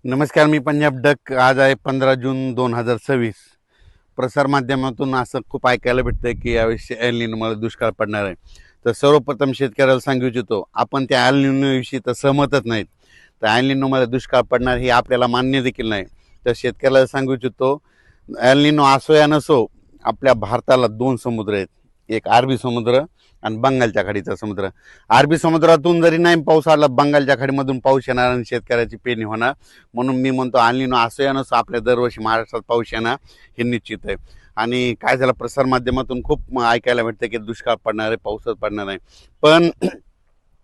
नमस्कार, मी पंजाब डक. आज आहे 15 जून 2026. प्रसारमाध्यमातून असं खूप ऐकायला भेटतं की यावेळी एल निनोमुळे दुष्काळ पडणार आहे. तर सर्वप्रथम शेतकऱ्याला सांगू इच्छितो, आपण त्या एल निनोविषयी तर सहमतच नाहीत. तर एल निनोमुळे दुष्काळ पडणार हे आपल्याला मान्य देखील नाही. तर शेतकऱ्याला सांगू इच्छितो, एल निनो असो या नसो, आपल्या भारताला दोन समुद्र आहेत. एक अरबी समुद्र आणि बंगालच्या खाडीचा समुद्र. अरबी समुद्रातून जरी नाही पाऊस आला, बंगालच्या खाडीमधून पाऊस येणार आणि शेतकऱ्याची पेरणी होणार. म्हणून मी म्हणतो एल निनो असो या नसो, आपल्या दरवर्षी महाराष्ट्रात पाऊस येणार हे निश्चित आहे. आणि काय झालं, प्रसारमाध्यमातून खूप ऐकायला भेटतं की दुष्काळ पडणार आहे, पाऊसच पडणार नाही. पण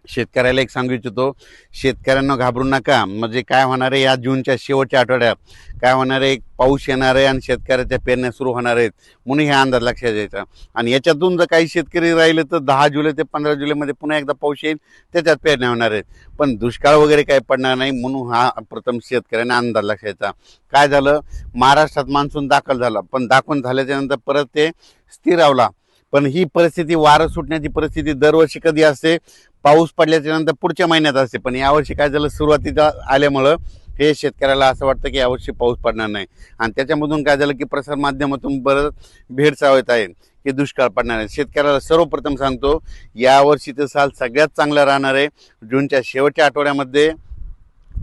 शेतकऱ्याला एक सांगू इच्छितो, शेतकऱ्यांना घाबरू नका. म्हणजे काय होणार आहे, या जूनच्या शेवटच्या आठवड्यात काय होणार आहे, पाऊस येणार आहे आणि शेतकऱ्याच्या पेरण्या सुरू होणार आहेत. म्हणून हे अंदाज लक्षात द्यायचा. आणि याच्यातून जर काही शेतकरी राहिले तर 10 जुलै ते 15 जुलैमध्ये पुन्हा एकदा पाऊस येईल, त्याच्यात पेरण्या होणार आहेत. पण दुष्काळ वगैरे काही पडणार नाही, म्हणून हा प्रथम शेतकऱ्यांना अंदाज लक्षायचा. काय झालं, महाराष्ट्रात मान्सून दाखल झाला, पण दाखल झाल्याच्या नंतर परत ते स्थिरावला. पण ही परिस्थिती, वारं सुटण्याची परिस्थिती दरवर्षी कधी असते, पाऊस पडल्याच्या नंतर पुढच्या महिन्यात असते. पण यावर्षी काय झालं, सुरुवातीला आल्यामुळं हे शेतकऱ्याला असं वाटतं की यावर्षी पाऊस पडणार नाही. आणि त्याच्यामधून काय झालं की प्रसारमाध्यमातून बरंच भेडसावत आहे की दुष्काळ पडणार आहे. शेतकऱ्याला सर्वप्रथम सांगतो, यावर्षीचं साल सगळ्यात चांगलं राहणार आहे. जूनच्या शेवटच्या आठवड्यामध्ये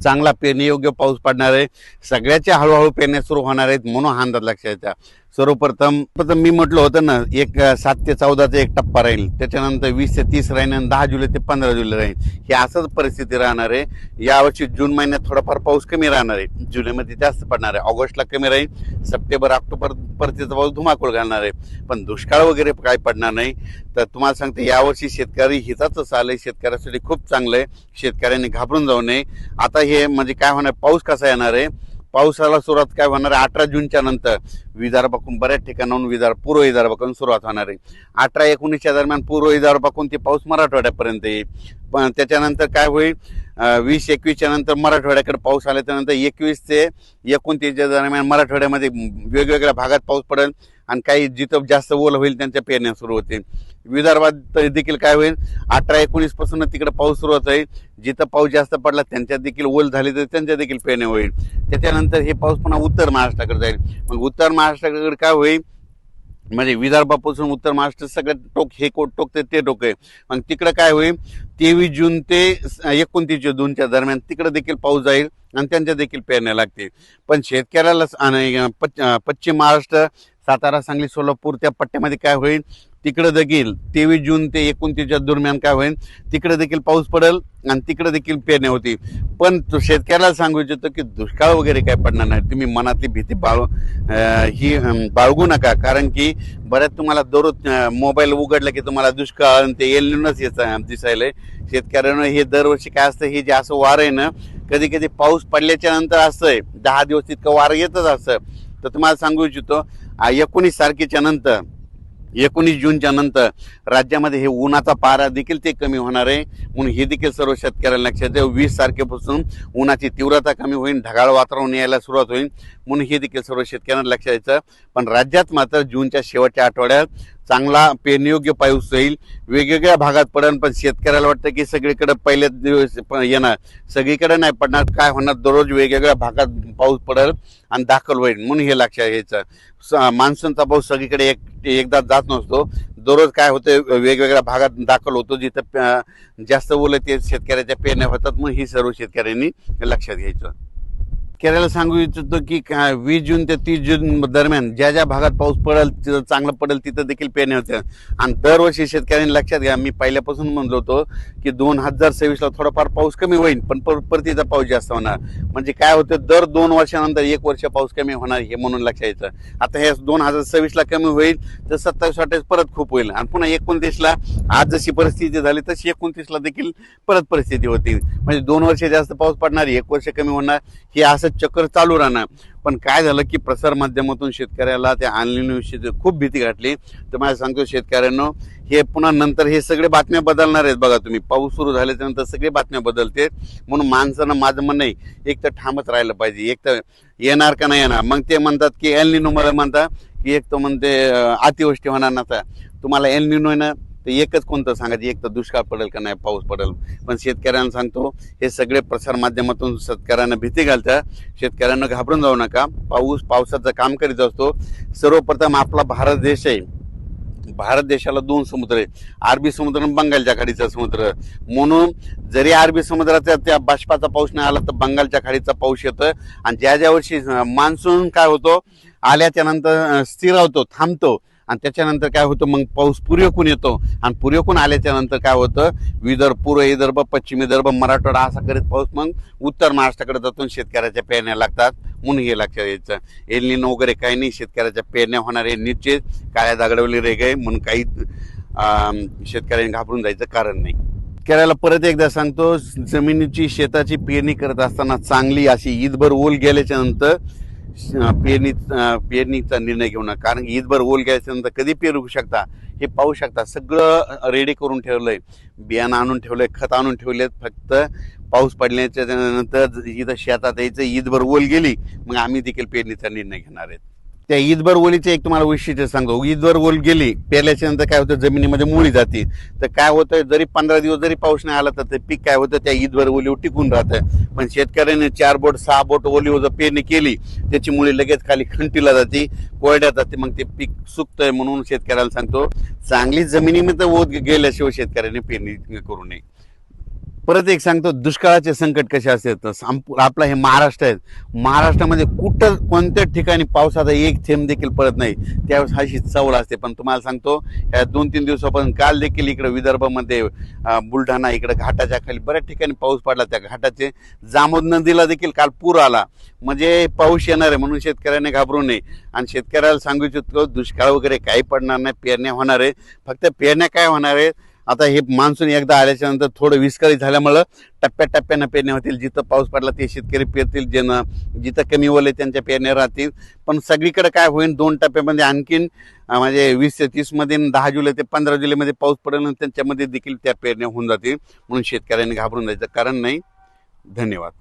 चांगला पेरणीयोग्य पाऊस पडणार आहे. सगळ्याच्या हळूहळू पेरण्या सुरू होणार आहेत, म्हणून हा अंदाज लक्षात येतात. सर्वप्रथम मी म्हटलं होतं ना, 7 ते 14चा एक टप्पा राहील, त्याच्यानंतर 20 ते 30 राहील आणि 10 जुलै ते 15 जुलै राहील. ही असंच परिस्थिती राहणार आहे. यावर्षी जून महिन्यात थोडाफार पाऊस कमी राहणार आहे, जुलैमध्ये जास्त पडणार आहे, ऑगस्टला कमी राहील, सप्टेंबर ऑक्टोबर परतीचा पाऊस धुमाकूळ घालणार आहे. पण दुष्काळ वगैरे काय पडणार नाही. तर तुम्हाला सांगते, यावर्षी शेतकरी हिताचं साल आहे, शेतकऱ्यासाठी खूप चांगलं आहे. शेतकऱ्यांनी घाबरून जाऊ नये. आता हे म्हणजे काय होणार, पाऊस कसा येणार आहे, पावसाला सुरुवात काय होणार आहे, 18 जूनच्या नंतर विदर्भाकडून बऱ्याच ठिकाणाहून पूर्व विदर्भाकडून सुरुवात होणार आहे. 18-19च्या दरम्यान पूर्व विदर्भाकडून ते पाऊस मराठवाड्यापर्यंत येईल. पण त्याच्यानंतर काय होईल, 20-21च्या नंतर मराठवाड्याकडे पाऊस आल्याच्या नंतर 21 ते 29च्या दरम्यान मराठवाड्यामध्ये वेगवेगळ्या भागात पाऊस पडेल. आणि काही जिथं जास्त ओल होईल त्यांच्या पेरण्या सुरू होतील. विदर्भात देखील काय होईल, 18-19 पासून तिकडे पाऊस सुरुवात होईल. जिथं पाऊस जास्त पडला त्यांच्यात देखील ओल झाली तर त्यांच्या देखील पेरण्या होईल. त्याच्यानंतर हे पाऊस पुन्हा उत्तर महाराष्ट्राकडे जाईल. मग उत्तर महाराष्ट्राकडे काय होईल, म्हणजे विदर्भापासून उत्तर महाराष्ट्र सगळ्यात टोक, हे टोक ते टोक आहे. मग तिकडे काय होईल, 23 जून ते 29 जूनच्या दरम्यान तिकडे देखील पाऊस जाईल आणि त्यांच्या देखील पेरण्या लागतील. पण शेतकऱ्याला आणि पश्चिम महाराष्ट्र, सातारा, सांगली, सोलापूर त्या पट्ट्यामध्ये काय होईल, तिकडे देखील 23 जून ते 29च्या दरम्यान काय होईल, तिकडे देखील पाऊस पडेल आणि तिकडे देखील पेरण्या होती. पण शेतकऱ्याला सांगू इच्छितो की दुष्काळ वगैरे काय पडणार नाही. तुम्ही मनातली भीती बाळगू नका. कारण की बऱ्याच तुम्हाला दररोज मोबाईल उघडला की तुम्हाला दुष्काळ आणि ते एल निनोच दिसायलंय. शेतकऱ्यांना हे दरवर्षी काय असतं, हे जे असं वारं आहे ना, कधी कधी पाऊस पडल्याच्या नंतर असतंय 10 दिवस तितकं वारं येतच असतं. तर तुम्हाला सांगू इच्छितो, 19 तारखेच्या नंतर, 19 जूनच्या नंतर राज्यामध्ये हे उन्हाचा पारा देखील ते कमी होणार आहे. म्हणून हे देखील सर्व शेतकऱ्यांना लक्षात येईल. 20 तारखेपासून उन्हाची तीव्रता कमी होईल, ढगाळ वातावरण यायला सुरुवात होईल. म्हणून हे देखील सर्व शेतकऱ्यांना लक्षात यायचं. पण राज्यात मात्र जूनच्या शेवटच्या आठवड्यात चांगला पेरणीयोग्य पाऊस होईल, वेगवेगळ्या भागात पडेल. पण शेतकऱ्याला वाटतं की सगळीकडे पहिल्याच दिवस येणार, सगळीकडे नाही पडणार. काय होणार, दररोज वेगवेगळ्या भागात पाऊस पडेल आणि दाखल होईल. म्हणून हे लक्षात घ्यायचं. मान्सूनचा पाऊस सगळीकडे एकदा जात नसतो, दररोज काय होतं, वेगवेगळ्या भागात दाखल होतो. जिथं जास्त ओलं ते शेतकऱ्याच्या पेरण्या होतात. मग ही सर्व शेतकऱ्यांनी लक्षात घ्यायचं. शेतकऱ्याला सांगू इच्छितो की 20 जून ते 30 जून दरम्यान ज्या ज्या भागात पाऊस पडेल, तिथं चांगलं पडेल, तिथं देखील पेरण्या होत्या. आणि दरवर्षी शेतकऱ्यांनी लक्षात घ्या, मी पहिल्यापासून म्हणलो होतो की 2026ला थोडाफार पाऊस कमी होईल, पण परतीचा पाऊस जास्त होणार. म्हणजे काय होतं, दर 2 वर्षानंतर 1 वर्ष पाऊस कमी होणार, हे म्हणून लक्षात यायचं. आता हे 2026ला कमी होईल तर 27-28 परत खूप होईल. आणि पुन्हा 29ला आज जशी परिस्थिती झाली तशी 29ला देखील परत परिस्थिती होती. म्हणजे 2 वर्ष जास्त पाऊस पडणार, 1 वर्ष कमी होणार, हे असं चक्र चालू राहणार. पण काय झालं की प्रसार माध्यमातून शेतकऱ्याला त्या एल निनोविषयी खूप भीती घातली. तर मला सांगतो शेतकऱ्यांना, हे पुन्हा नंतर हे सगळे बातम्या बदलणार आहेत. बघा तुम्ही, पाऊस सुरू झाल्याच्या नंतर सगळे बातम्या बदलते. म्हणून माणसानं, माझं म्हणणं आहे, एक तर ठामच राहिलं पाहिजे. एक तर येणार का नाही येणार. मग ते म्हणतात की एल निनो, मला म्हणतात की एक तर म्हणते अतिवृष्टी होणार नसा. तुम्हाला एल निनो तर एकच कोणतं सांगायचं, एक तर दुष्काळ पडेल का नाही पाऊस पडेल. पण शेतकऱ्यांना सांगतो, हे सगळे प्रसारमाध्यमातून शेतकऱ्यांना भीती घालतात. शेतकऱ्यांना घाबरून जाऊ नका. पावसाचं काम करीत असतो. सर्वप्रथम आपला भारत देश आहे. भारत देशाला दोन समुद्र आहे, अरबी समुद्र आणि बंगालच्या खाडीचा समुद्र. म्हणून जरी अरबी समुद्राचा त्या बाष्पाचा पाऊस नाही आला तर बंगालच्या खाडीचा पाऊस येतो. आणि ज्या वर्षी मान्सून काय होतो, आल्याच्या नंतर स्थिरावतो, थांबतो, आणि त्याच्यानंतर काय होतं, मग पाऊस पुरेकून येतो. आणि पुरेकून आल्याच्या नंतर काय होतं, पूर्व विदर्भ, पश्चिम विदर्भ, मराठवाडा असा करीत पाऊस मग उत्तर महाराष्ट्राकडे जातून शेतकऱ्याच्या पेरण्या लागतात. म्हणून हे लक्षात यायचं, एल निनो वगैरे काही नाही, शेतकऱ्याच्या पेरण्या होणार आहे निश्चित. काळ्या दगडवली रेग आहे म्हणून काही शेतकऱ्यांनी घाबरून जायचं कारण नाही. शेतकऱ्याला परत एकदा सांगतो, जमिनीची शेताची पेरणी करत असताना चांगली अशी ईदभर ओल गेल्याच्या नंतर पेरणीचा निर्णय घेऊ नका. कारण ईदभर ओल गेल्याच्या नंतर कधी पेरू शकता हे पाहू शकता. सगळं रेडी करून ठेवलंय, बियाणं आणून ठेवलंय, खत आणून ठेवलेत. फक्त पाऊस पडल्याच्या नंतर इथं शेतात यायचं, ईदभर ओल गेली मग आम्ही देखील पेरणीचा निर्णय घेणार आहेत. त्या ईदभर ओलीचे एक तुम्हाला वैशिष्ट्य सांगतो. ईदभर ओल गेली, पेरल्याच्या नंतर काय होतं, जमिनीमध्ये मुळी जाते. तर काय होतं, जरी 15 दिवस जरी पाऊस नाही आला तर ते पीक काय होतं, त्या ईदभर ओलीवर टिकून राहतं. पण शेतकऱ्याने 4 बोट 6 बोट ओलीवर जर पेरणी केली, त्याची मुळी लगेच खाली खंटीला जाते, कोरड्यात जाते, मग ते पीक सुकतंय. म्हणून शेतकऱ्याला सांगतो, चांगली जमिनीमध्ये ओत गेल्याशिवाय शेतकऱ्याने पेरणी करू नये. परत एक सांगतो, दुष्काळाचे संकट कसे असतात. आपला हे महाराष्ट्र आहे, महाराष्ट्रामध्ये कुठं कोणत्या ठिकाणी पावसाचा एक थेंब देखील पडत नाही. त्यावेळेस अशी चवळ असते. पण तुम्हाला सांगतो, ह्या 2-3 दिवसापासून काल देखील इकडे विदर्भामध्ये बुलढाणा इकडे घाटाच्या खाली बऱ्याच ठिकाणी पाऊस पडला. त्या घाटाचे जामोद नदीला देखील काल पूर आला. म्हणजे पाऊस येणार आहे म्हणून शेतकऱ्याने घाबरू नये. आणि शेतकऱ्याला सांगू इच्छितो, दुष्काळ वगैरे काही पडणार नाही, पेरण्या होणार आहे. फक्त पेरण्या काय होणार आहे, आता हे मान्सून एकदा आल्याच्या नंतर थोडं विस्कळीत झाल्यामुळं टप्प्याटप्प्यानं पेरण्या होतील. जिथं पाऊस पडला ते शेतकरी पेरतील, जिथं कमी ओले त्यांच्या पेरण्या राहतील. पण सगळीकडे काय होईल, 2 टप्प्यामध्ये आणखीन म्हणजे 20 ते 30 मध्ये, 10 जुलै ते 15 जुलैमध्ये पाऊस पडेल, त्यांच्यामध्ये देखील त्या पेरण्या होऊन जातील. म्हणून शेतकऱ्यांनी घाबरून जायचं कारण नाही. धन्यवाद.